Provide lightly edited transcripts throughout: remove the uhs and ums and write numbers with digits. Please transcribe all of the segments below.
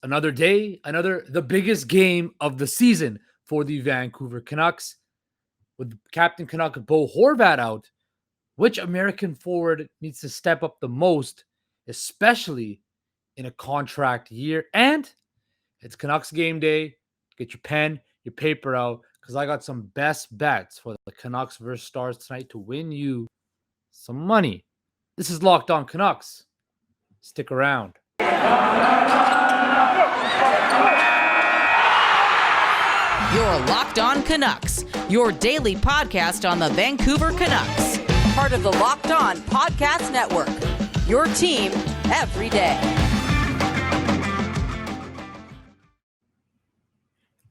Another day, the biggest game of the season for the Vancouver Canucks. With Captain Canuck Bo Horvat out, which American forward needs to step up the most, especially in a contract year? And it's Canucks game day. Get your pen, your paper out, because I got some best bets for the Canucks versus Stars tonight to win you some money. This is Locked On Canucks. Stick around. You're Locked On Canucks, your daily podcast on the Vancouver Canucks. Part of the Locked On Podcast Network, your team every day.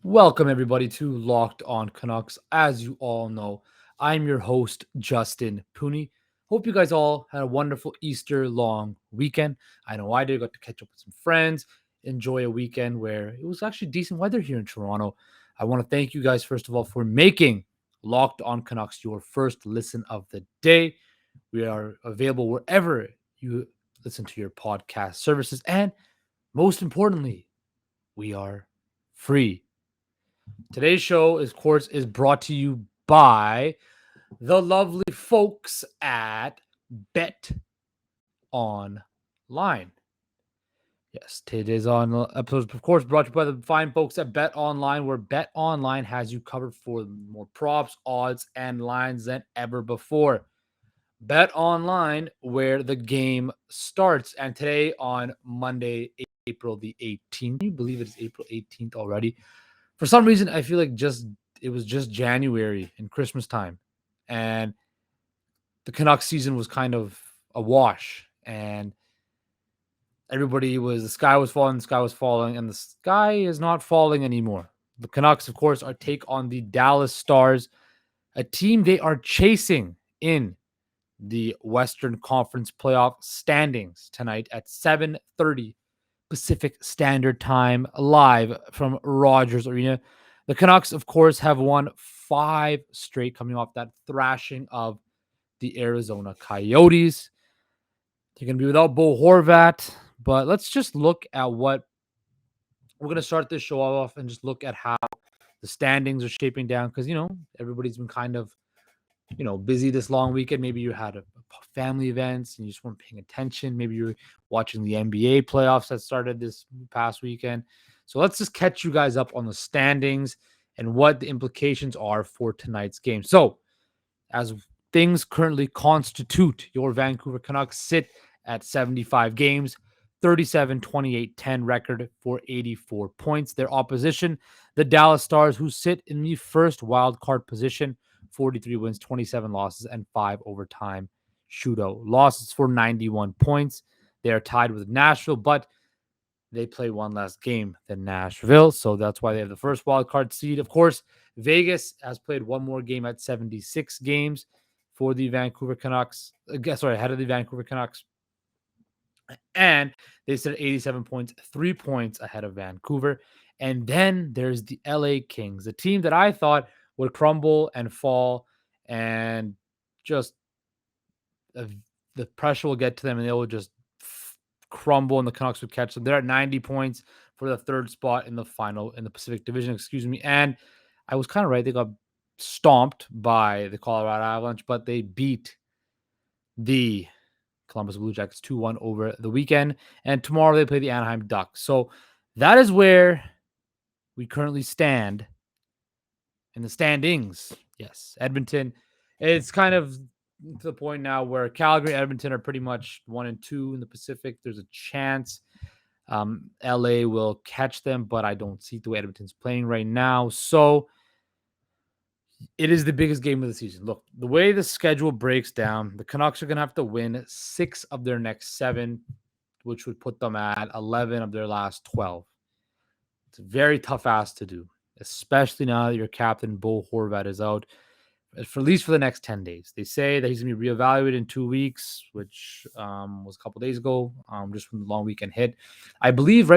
Welcome, everybody, to Locked On Canucks. As you all know, I'm your host, Justin Pooni. Hope you guys all had a wonderful Easter long weekend. I know I did. Got to catch up with some friends, enjoy a weekend where it was actually decent weather here in Toronto. I want to thank you guys, first of all, for making Locked On Canucks your first listen of the day. We are available wherever you listen to your podcast services. And most importantly, we are free. Today's show, of course, is brought to you by the lovely folks at BetOnline. Yes, today's episode, of course, brought to you by the fine folks at BetOnline, where BetOnline has you covered for more props, odds, and lines than ever before. BetOnline, where the game starts. And today on Monday, April the 18th, can you believe it is April 18th already? For some reason, I feel like it was just January and Christmas time, and the Canucks season was kind of a wash, and the sky was falling, and the sky is not falling anymore. The Canucks, of course, take on the Dallas Stars, a team they are chasing in the Western Conference playoff standings tonight at 7:30 Pacific Standard Time, live from Rogers Arena. The Canucks, of course, have won 5 straight, coming off that thrashing of the Arizona Coyotes. They're going to be without Bo Horvat, but let's just look at what we're going to start this show off and just look at how the standings are shaping down, because, everybody's been kind of, busy this long weekend. Maybe you had a family events and you just weren't paying attention. Maybe you're watching the NBA playoffs that started this past weekend. So let's just catch you guys up on the standings and what the implications are for tonight's game. So as things currently constitute, your Vancouver Canucks sit at 75 games, 37-28-10 record for 84 points. Their opposition, the Dallas Stars, who sit in the first wild card position, 43 wins, 27 losses, and 5 overtime shootout losses for 91 points. They are tied with Nashville, but they play one less game than Nashville, so that's why they have the first wild card seed. Of course, Vegas has played one more game at 76 games for the Vancouver Canucks. Ahead of the Vancouver Canucks. And they sit at 87 points, 3 points ahead of Vancouver. And then there's the LA Kings, a team that I thought would crumble and fall, and just the pressure will get to them and they will just crumble and the Canucks would catch them. They're at 90 points for the third spot in the Pacific Division, And I was kind of right. They got stomped by the Colorado Avalanche, but they beat the Columbus Blue Jackets 2-1 over the weekend. And tomorrow they play the Anaheim Ducks. So that is where we currently stand in the standings. Yes, Edmonton. It's kind of to the point now where Calgary and Edmonton are pretty much 1 and 2 in the Pacific. There's a chance LA will catch them, but I don't see the way Edmonton's playing right now. So it is the biggest game of the season. Look, the way the schedule breaks down, the Canucks are going to have to win 6 of their next 7, which would put them at 11 of their last 12. It's a very tough ask to do, especially now that your captain, Bo Horvat, is out, for at least for the next 10 days. They say that he's going to be reevaluated in 2 weeks, which was a couple days ago, just when the long weekend hit. I believe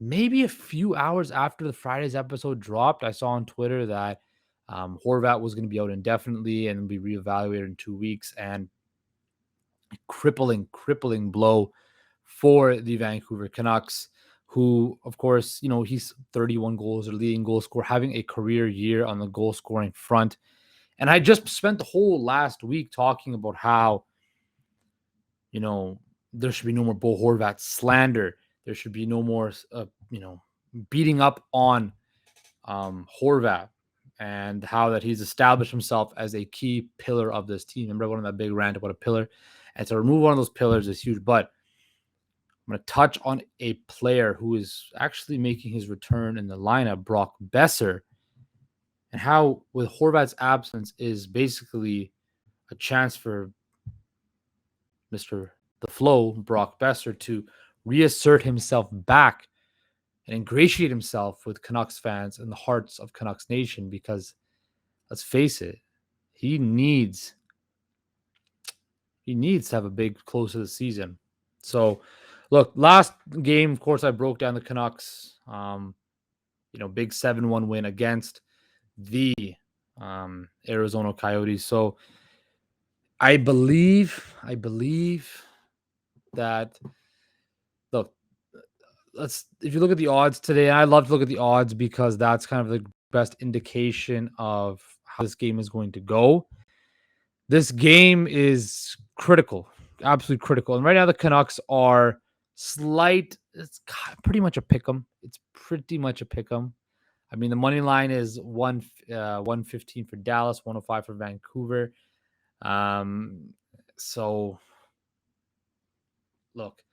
maybe a few hours after the Friday's episode dropped, I saw on Twitter that Horvat was going to be out indefinitely and be reevaluated in 2 weeks. And crippling blow for the Vancouver Canucks, who, of course, he's 31 goals, or leading goal scorer, having a career year on the goal scoring front. And I just spent the whole last week talking about how, there should be no more Bo Horvat slander. There should be no more, beating up on Horvath, and how that he's established himself as a key pillar of this team. Remember, I went on that big rant about a pillar, and to remove one of those pillars is huge. But I'm going to touch on a player who is actually making his return in the lineup, Brock Boeser, and how with Horvath's absence is basically a chance for Mr. The Flow, Brock Boeser, to reassert himself back and ingratiate himself with Canucks fans and the hearts of Canucks Nation, because let's face it, he needs to have a big close to the season. So, look, last game, of course, I broke down the Canucks, big 7-1 win against the Arizona Coyotes. So I believe that, look, if you look at the odds today, and I love to look at the odds because that's kind of the best indication of how this game is going to go. This game is critical, absolutely critical. And right now the Canucks are it's pretty much a pick 'em. It's pretty much a pick 'em. I mean, the money line is 115 for Dallas, 105 for Vancouver. So look,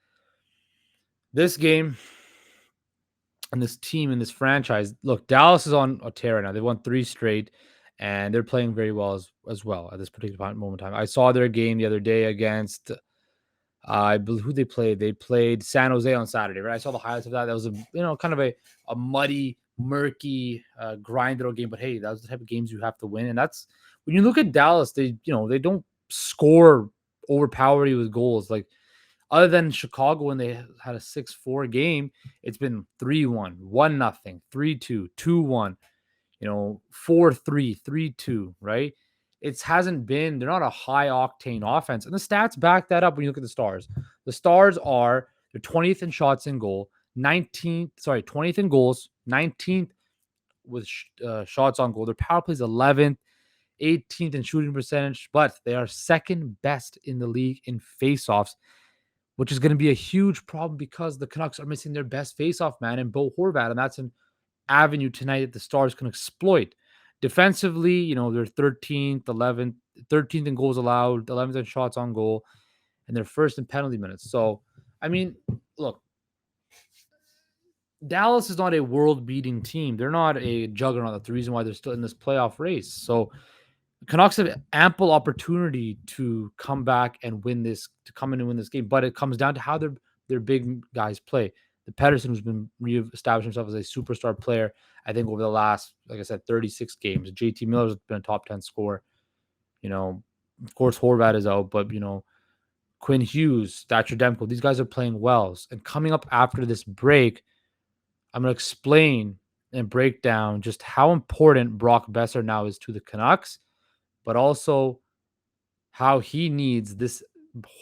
this game and this team and this franchise, look, Dallas is on a tear right now. They won 3 straight, and they're playing very well as well at this particular moment in time. I saw their game the other day against, I believe, who they played. They played San Jose on Saturday, right? I saw the highlights of that. That was kind of a muddy, murky, grind-out game. But hey, that was the type of games you have to win. And that's when you look at Dallas. They don't score overpower you with goals. Like, other than Chicago, when they had a 6-4 game, it's been 3-1, 1-0, 3-2, 2-1, 4-3, 3-2, right? It hasn't been, they're not a high octane offense. And the stats back that up when you look at the Stars. The Stars are, they're 20th in shots in goal, 20th in goals, 19th with shots on goal. Their power play is 11th, 18th in shooting percentage, but they are second best in the league in faceoffs, which is going to be a huge problem because the Canucks are missing their best faceoff man in Bo Horvat, and that's an avenue tonight that the Stars can exploit. Defensively, they're 13th, 11th, 13th in goals allowed, 11th in shots on goal, and they're first in penalty minutes. So, I mean, look, Dallas is not a world-beating team. They're not a juggernaut. That's the reason why they're still in this playoff race. So, the Canucks have ample opportunity to come back and win this, to come in and win this game, but it comes down to how their big guys play. The Pettersson, who's been reestablished himself as a superstar player, I think over the last, like I said, 36 games. JT Miller's been a top 10 scorer. Of course, Horvat is out, but Quinn Hughes, Thatcher Demko, these guys are playing well. And coming up after this break, I'm going to explain and break down just how important Brock Boeser now is to the Canucks, but also how he needs this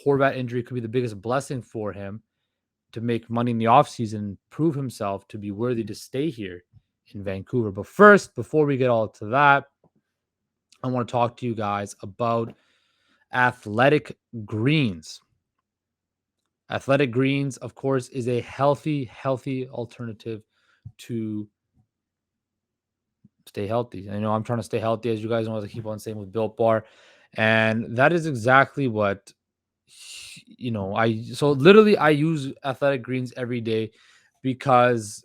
Horvat injury could be the biggest blessing for him to make money in the offseason, prove himself to be worthy to stay here in Vancouver. But first, before we get all to that, I want to talk to you guys about Athletic Greens. Athletic Greens, of course, is a healthy alternative to stay healthy. I know I'm trying to stay healthy, as you guys know, as I keep on saying, with Built Bar. And that is exactly what, I use Athletic Greens every day because,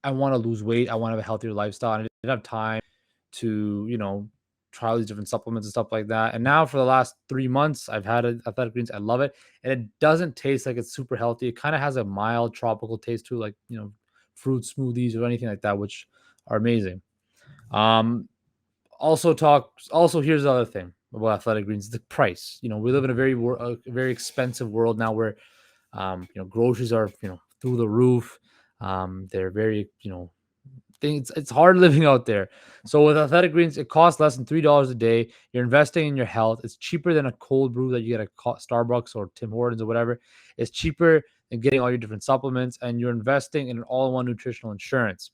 I want to lose weight. I want to have a healthier lifestyle. And I didn't have time to, try all these different supplements and stuff like that. And now for the last 3 months, I've had Athletic Greens. I love it. And it doesn't taste like it's super healthy. It kind of has a mild tropical taste to it, like, fruit smoothies or anything like that, which are amazing. Also, here's the other thing about Athletic Greens: the price. We live in a very expensive world now, where groceries are through the roof. They're very It's hard living out there. So with Athletic Greens, it costs less than $3 a day. You're investing in your health. It's cheaper than a cold brew that you get at Starbucks or Tim Hortons or whatever. It's cheaper than getting all your different supplements, and you're investing in an all-in-one nutritional insurance.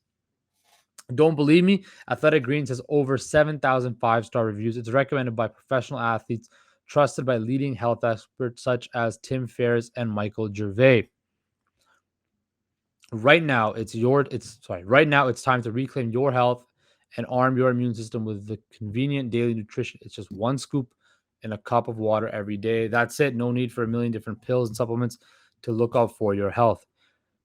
Don't believe me? Athletic Greens has over 7,000 five-star reviews. It's recommended by professional athletes, trusted by leading health experts such as Tim Ferriss and Michael Gervais. Right now, right now it's time to reclaim your health and arm your immune system with the convenient daily nutrition. It's just one scoop in a cup of water every day. That's it. No need for a million different pills and supplements to look out for your health.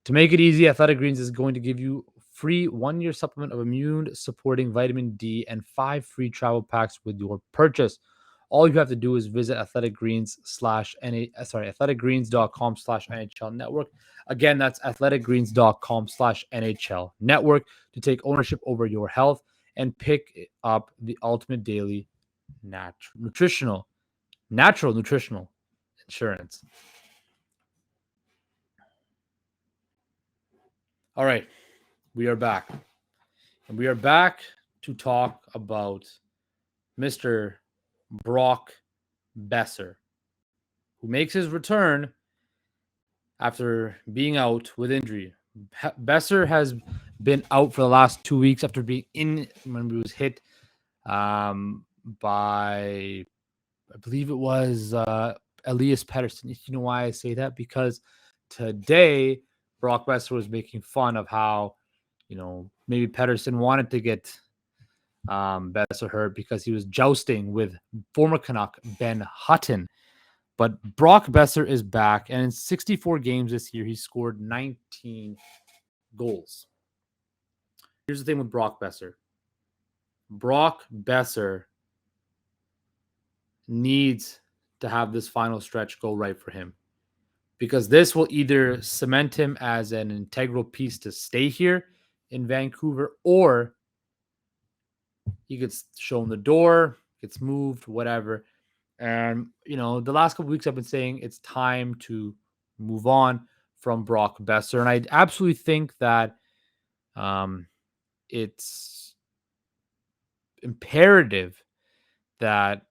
To make it easy, Athletic Greens is going to give you free 1-year supplement of immune supporting vitamin D and 5 free travel packs with your purchase. All you have to do is visit athleticgreens.com/NHL network. Again, that's athleticgreens.com/NHL network to take ownership over your health and pick up the ultimate daily natural nutritional insurance. All right, we are back. And we are back to talk about Mr. Brock Boeser, who makes his return after being out with injury. Besser has been out for the last 2 weeks after being in when he was hit by, I believe it was Elias Pettersson. You know why I say that? Because today Brock Boeser was making fun of how, maybe Pettersson wanted to get Besser hurt because he was jousting with former Canuck Ben Hutton. But Brock Boeser is back, and in 64 games this year, he scored 19 goals. Here's the thing with Brock Boeser. Brock Boeser needs to have this final stretch go right for him, because this will either cement him as an integral piece to stay here in Vancouver, or he gets shown the door, gets moved, whatever. And, the last couple of weeks I've been saying it's time to move on from Brock Boeser. And I absolutely think that it's imperative that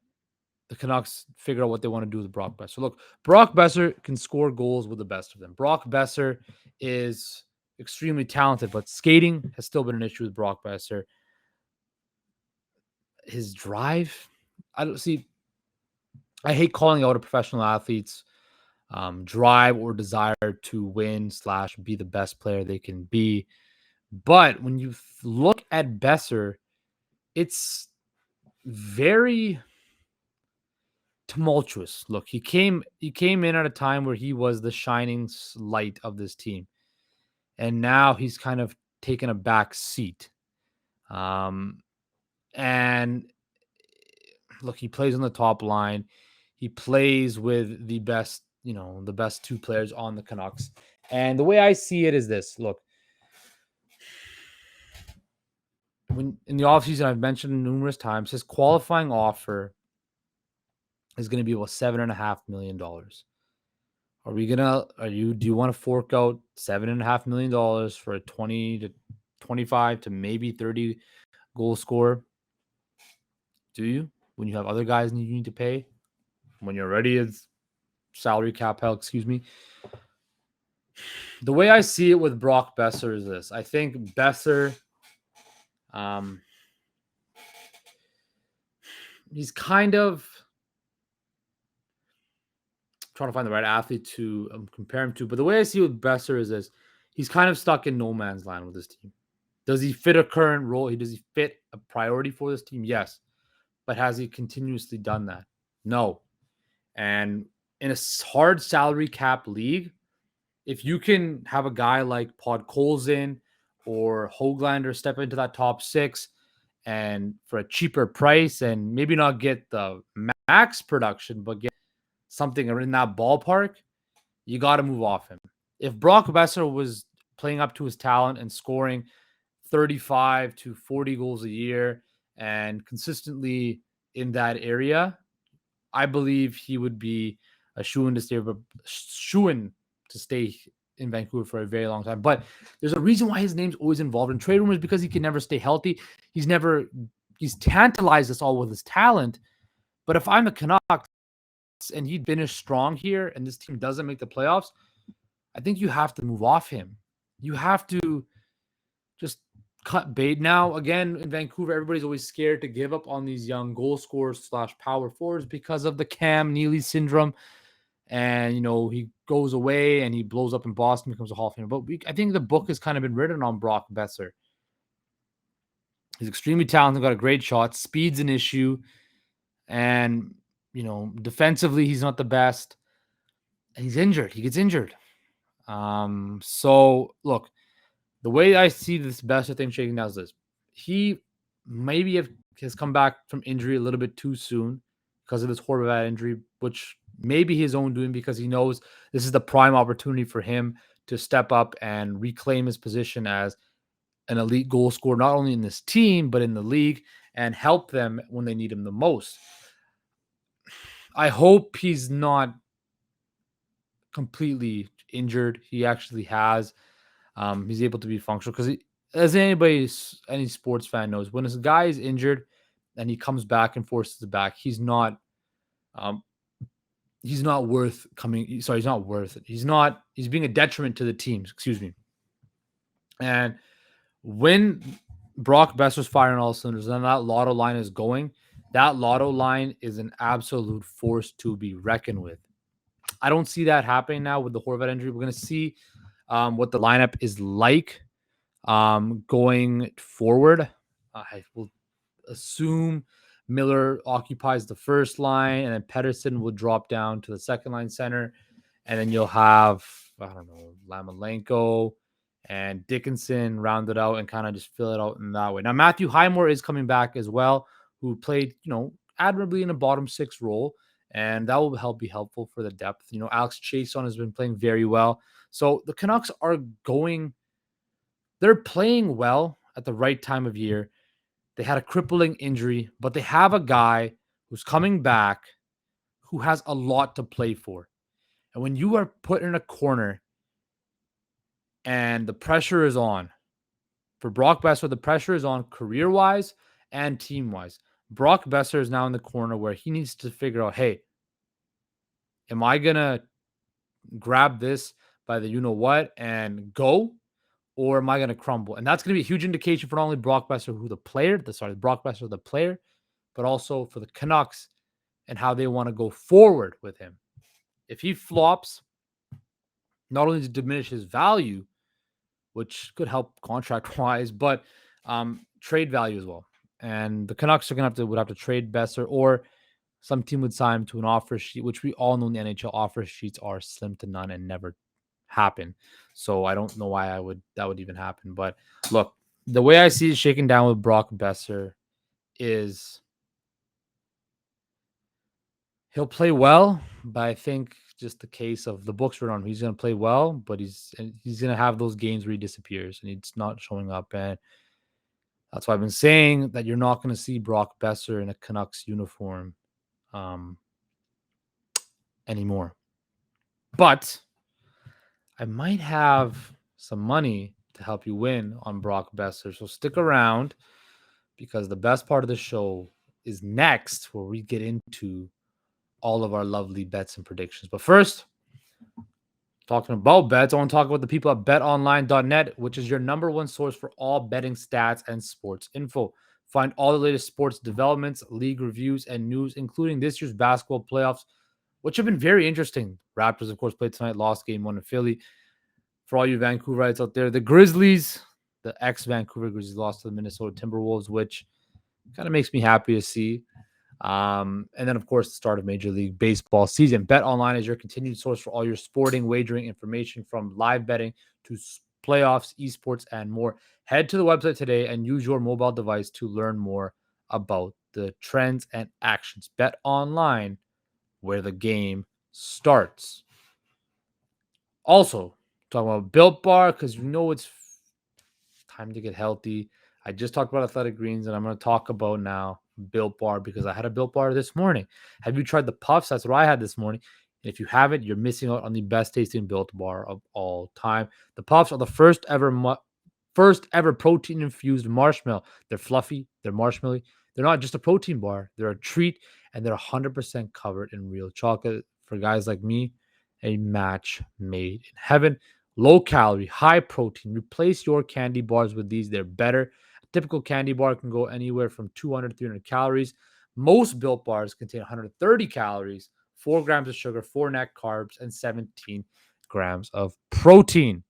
the Canucks figure out what they want to do with Brock Boeser. Look, Brock Boeser can score goals with the best of them. Brock Boeser is extremely talented, but skating has still been an issue with Brock Boeser. His drive, I hate calling out a professional athlete's drive or desire to win / be the best player they can be. But when you look at Besser, it's very tumultuous. Look, he came in at a time where he was the shining light of this team, and now he's kind of taken a back seat. And look, he plays on the top line. He plays with the best, the best two players on the Canucks. And the way I see it is this. Look, when in the offseason, I've mentioned numerous times, his qualifying offer is going to be about $7.5 million. Do you want to fork out $7.5 million for a 20 to 25 to maybe 30 goal scorer? Do you? When you have other guys you need to pay? When you're ready, it's salary cap hell, excuse me. The way I see it with Brock Boeser is this. I think Besser, he's kind of trying to find the right athlete to compare him to. But the way I see it with Besser is this. He's kind of stuck in no man's land with this team. Does he fit a current role? Does he fit a priority for this team? Yes. But has he continuously done that? No. And in a hard salary cap league, if you can have a guy like Podkolzin or Höglander step into that top six and for a cheaper price and maybe not get the max production, but get something in that ballpark, you got to move off him. If Brock Boeser was playing up to his talent and scoring 35 to 40 goals a year and consistently in that area, I believe he would be a shoo-in to stay in Vancouver for a very long time. But there's a reason why his name's always involved in trade rumors, because he can never stay healthy. He's tantalized us all with his talent. But if I'm the Canucks and he'd finish strong here and this team doesn't make the playoffs, I think you have to move off him. You have to just cut bait. Now, again, in Vancouver, everybody's always scared to give up on these young goal scorers / power forwards because of the Cam Neely syndrome. And, he goes away and he blows up in Boston, becomes a Hall of Famer. But I think the book has kind of been written on Brock Boeser. He's extremely talented, got a great shot. Speed's an issue. And, defensively, he's not the best. And he's injured. He gets injured. So, look, the way I see this Besser thing shaking down is this. He maybe has come back from injury a little bit too soon because of this Horvath injury, which may be his own doing, because he knows this is the prime opportunity for him to step up and reclaim his position as an elite goal scorer, not only in this team, but in the league, and help them when they need him the most. I hope he's not completely injured. He actually has. He's able to be functional, because as any sports fan knows, when a guy is injured and he comes back and forces it back, he's not worth coming. Sorry, he's not worth it. He's being a detriment to the team. Excuse me. And when Brock Boeser's firing all cylinders and that lotto line is going, that lotto line is an absolute force to be reckoned with. I don't see that happening now with the Horvat injury. We're going to see what the lineup is like going forward. I will assume Miller occupies the first line, and then Pettersson will drop down to the second line center. And then you'll have, Lamalenko and Dickinson rounded out and kind of just fill it out in that way. Now, Matthew Highmore is coming back as well, who played, admirably in a bottom six role. And that will be helpful for the depth. Alex Chason has been playing very well. So the Canucks they're playing well at the right time of year. They had a crippling injury, but they have a guy who's coming back who has a lot to play for. And when you are put in a corner and the pressure is on, for Brock Boeser, the pressure is on career-wise and team-wise. Brock Boeser is now in the corner where he needs to figure out, hey, am I going to grab this by the you-know-what and go, or am I going to crumble? And that's going to be a huge indication for not only Brock Boeser, Brock Boeser, the player, but also for the Canucks and how they want to go forward with him. If he flops, not only to diminish his value, which could help contract-wise, but trade value as well. And the Canucks would have to trade Besser, or some team would sign him to an offer sheet, which we all know in the NHL offer sheets are slim to none and never happen. So I don't know why that would even happen. But look, the way I see it shaking down with Brock Boeser is he'll play well, but I think just the case of the books written on him, he's going to play well, but he's going to have those games where he disappears and he's not showing up. And that's why I've been saying that you're not going to see Brock Boeser in a Canucks uniform anymore. But I might have some money to help you win on Brock Boeser. So stick around, because the best part of the show is next, where we get into all of our lovely bets and predictions. But first, talking about bets, I want to talk about the people at betonline.net, which is your number one source for all betting stats and sports info. Find all the latest sports developments, league reviews, and news, including this year's basketball playoffs, which have been very interesting. Raptors, of course, played tonight, lost game 1 in Philly. For all you Vancouverites out there, the Grizzlies, the ex-Vancouver Grizzlies, lost to the Minnesota Timberwolves, which kind of makes me happy to see. And then, of course, the start of Major League Baseball season. BetOnline is your continued source for all your sporting wagering information, from live betting to playoffs, esports, and more. Head to the website today and use your mobile device to learn more about the trends and actions. BetOnline, where the game starts. Also, talking about Built Bar, because it's time to get healthy. I just talked about Athletic Greens, and I'm going to talk about now Built Bar, because I had a Built Bar this morning. Have you tried the puffs? That's what I had this morning. And if you haven't, you're missing out on the best tasting Built Bar of all time. The Puffs are the first ever protein infused marshmallow. They're fluffy, they're marshmallowy. They're not just a protein bar, they're a treat, and they're 100% covered in real chocolate. For guys like me, a match made in heaven. Low calorie, high protein. Replace your candy bars with these. They're better. A typical candy bar can go anywhere from 200 to 300 calories. Most Built Bars contain 130 calories, 4 grams of sugar, 4 net carbs, and 17 grams of protein.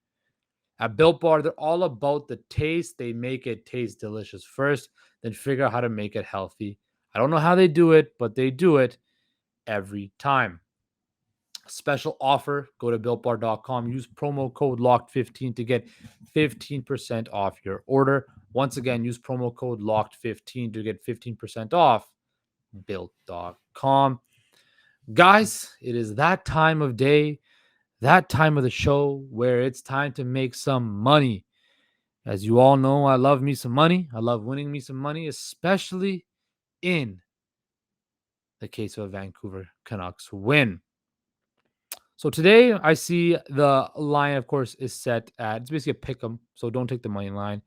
At Built Bar, they're all about the taste. They make it taste delicious first, then figure out how to make it healthy. I don't know how they do it, but they do it every time. Special offer, go to builtbar.com, use promo code LOCKED15 to get 15% off your order. Once again, use promo code LOCKED15 to get 15% off built.com. Guys, it is that time of day, that time of the show where it's time to make some money. As you all know, I love me some money. I love winning me some money, especially in the case of a Vancouver Canucks win. So today I see the line, of course, is set at, it's basically a pick 'em. So don't take the money line.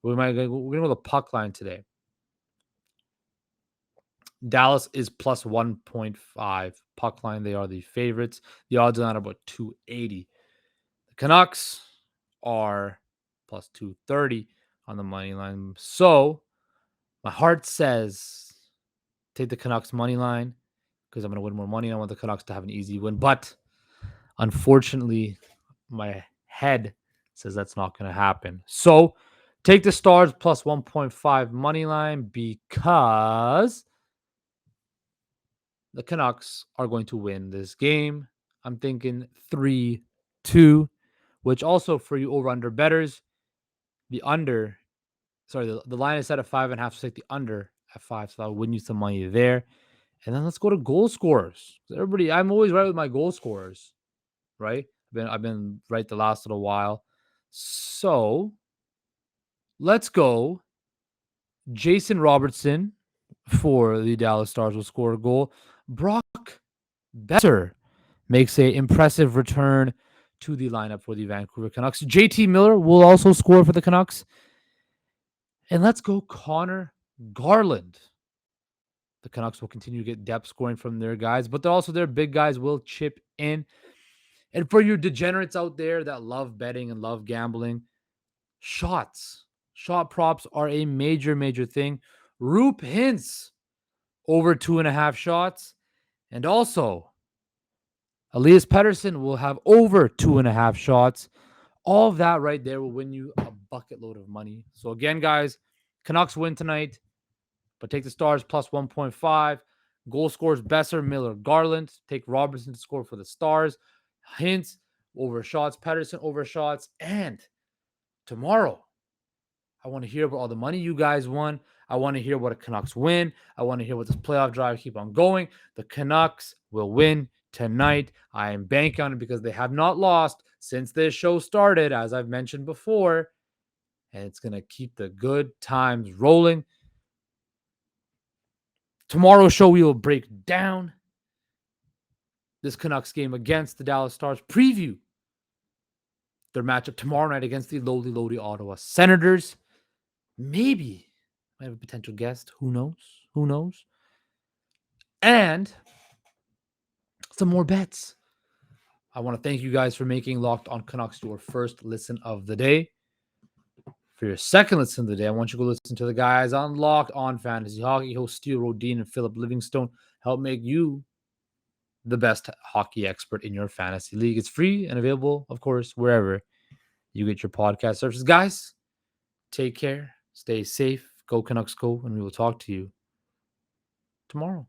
We're gonna go with the puck line today. Dallas is plus 1.5 puck line. They are the favorites. The odds on about 280. The Canucks are plus 230 on the money line. So my heart says take the Canucks money line because I'm going to win more money. I want the Canucks to have an easy win. But unfortunately, my head says that's not going to happen. So take the Stars plus 1.5 money line because the Canucks are going to win this game. I'm thinking 3-2, which also for you over-under bettors, the line is set at 5.5, so take the under at 5, so that'll win you some money there. And then let's go to goal scorers. Everybody, I'm always right with my goal scorers, right? I've been right the last little while. So let's go. Jason Robertson for the Dallas Stars will score a goal. Brock Boeser makes a impressive return to the lineup for the Vancouver Canucks. JT Miller will also score for the Canucks. And let's go Connor Garland. The Canucks will continue to get depth scoring from their guys, but also their big guys will chip in. And for your degenerates out there that love betting and love gambling, shot props are a major, major thing. Roop Hintz over 2.5 shots. And also, Elias Pettersson will have over 2.5 shots. All of that right there will win you a bucket load of money. So again, guys, Canucks win tonight, but take the Stars plus 1.5. Goal scores Besser, Miller, Garland. Take Robertson to score for the Stars. Hintz over shots, Pettersson over shots. And tomorrow, I want to hear about all the money you guys won. I want to hear what a Canucks win. I want to hear what this playoff drive keep on going. The Canucks will win tonight. I am banking on it because they have not lost since this show started, as I've mentioned before. And it's going to keep the good times rolling. Tomorrow's show, we will break down this Canucks game against the Dallas Stars. Preview their matchup tomorrow night against the lowly Ottawa Senators. Maybe I have a potential guest. Who knows? Who knows? And some more bets. I want to thank you guys for making Locked On Canucks your first listen of the day. For your second listen of the day, I want you to go listen to the guys on Locked On Fantasy Hockey. Hosts Steele Rodine and Philip Livingstone help make you the best hockey expert in your fantasy league. It's free and available, of course, wherever you get your podcast services. Guys, take care. Stay safe. Go Canucks go. And we will talk to you tomorrow.